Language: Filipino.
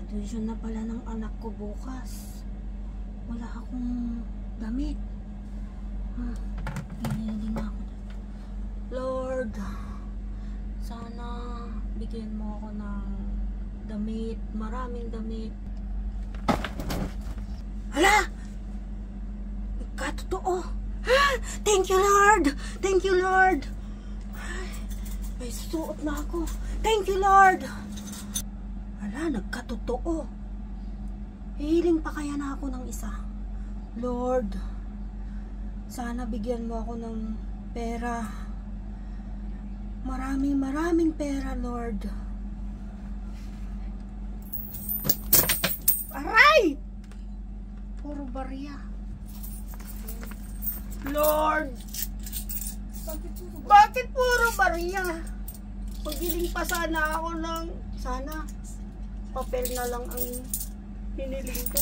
Graduation na pala ng anak ko bukas. Wala akong damit. Hinihiling ako. Lord, sana bigyan mo ako ng damit, maraming damit. Hala! Katotoo! Thank you, Lord! Thank you, Lord! Ay, may suot na ako. Thank you, Lord! Hala, nagkatotoo. Hihiling pa kaya na ako ng isa. Lord, sana bigyan mo ako ng pera. Maraming pera, Lord. Aray! Puro barya. Lord! Bakit puro barya? Paghiling pa sana ako ng... Sana papel na lang ang hiniling ko.